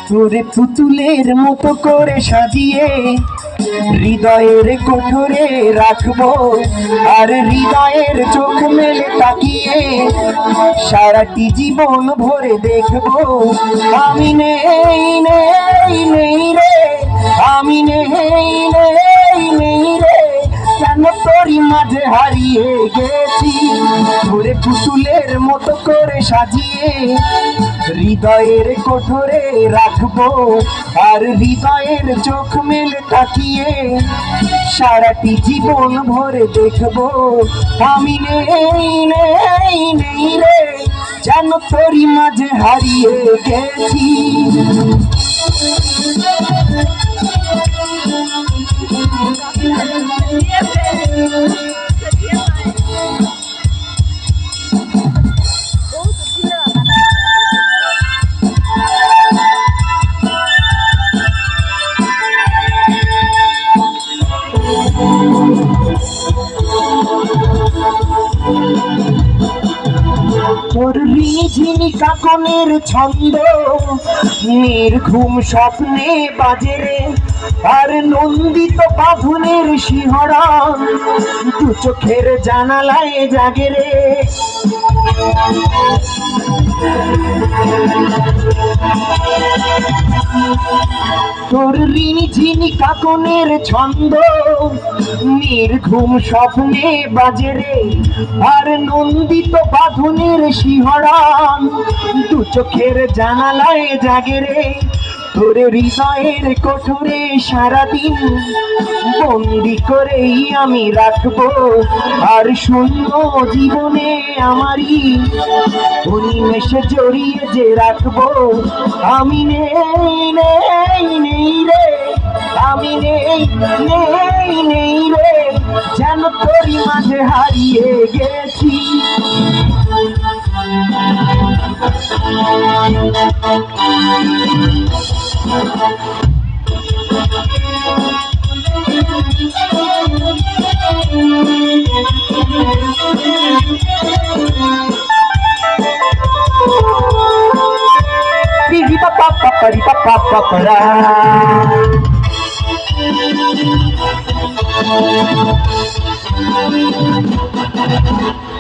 তোরে পুতুলের মতো করে সাজিয়ে হৃদয়ের কোঠরে রাখবো, আর হৃদয়ের চোখ মেলে তাকিয়ে সারাটি জীবন ভরে দেখবো। আমি নেই নেই নেই রে, আমি নেই নেই নেই রে, কেন তোরই মাঝে হারিয়ে গেছি। তোরে পুতুলের মতো করে সাজিয়ে হৃদয়ের কোঠরে রাখবো, আর হৃদয়ের চোখ মেলে তাকিয়ে সারাটি জীবন ভরে দেখবো। আমি নেই নেই নেই রে, যেন তোরই মাঝে হারিয়ে গেছি। তোর রিঝিনি কাকনের ছন্দ নির্ঘুম স্বপ্নে বাজে রে, আর নন্দিত বাঁধনের শিহরণ দু চোখের জানালায় জাগে রে। তোর রিঝিনি কাকনের ছন্দ নির্ঘুম স্বপ্নে বাজে রে, আর নন্দিত বাঁধনের শিহরণ দু চোখের জানালায় জাগে রে। তোর হৃদয়ের কোঠরে সারাদিন বন্দি করেই আমি রাখবো, আর শূন্য জীবনে আমারই উন্মেষে জড়িয়ে যে রাখবো। আমি নেই নেই নেই রে, আমি নেই নেই নেই রে, যেন তোরই মাঝে হারিয়ে গেছি।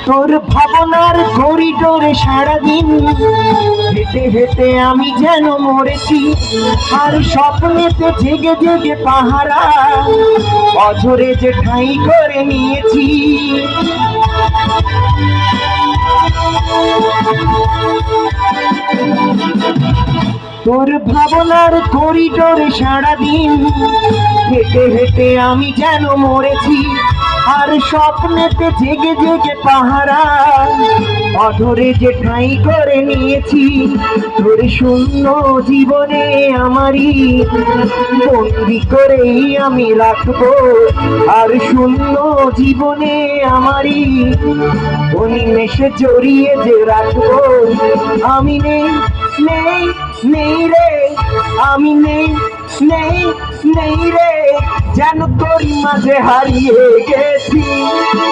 তোর ভাবনার করিডোরে সারাদিন হেঁটে হেঁটে আমি যেন মরেছি, আর স্বপ্নেতে জেগে জেগে পাহারা অঝরে যে ঠাঁই করে নিয়েছি। তোর ভাবনার করিডোরে সারাদিন হেঁটে হেঁটে আমি যেন মরেছি, আর স্বপ্নেতে জেগে জেগে পাহারা অধরে যে ঠাঁই করে নিয়েছি। তোর শূন্য জীবনে আমারই বন্দি করেই আমি রাখবো, আর শূন্য জীবনে আমারই উন্মেষে জড়িয়ে যে রাখবো। আমি নেই নেই নেই রে, আমি নেই নেই নেই রে, যেন তোরই মাঝে হারিয়ে গেছি।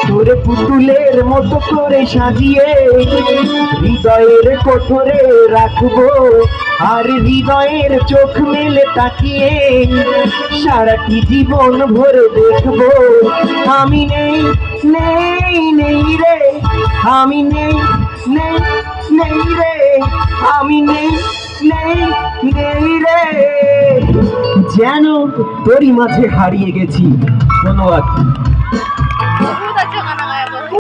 তোরে পুতুলের মতো করে সাজিয়ে হৃদয়ের কোঠরে রাখবো, আর হৃদয়ের চোখ মেলে তাকিয়ে সারাটি জীবন ভরে দেখবো। আমি নেই নেই নেই রে, আমি নেই নেই নেই রে, আমি নেই নেই নেই রে, যেন তোরই মাঝে হারিয়ে গেছি। ধন্যবাদ।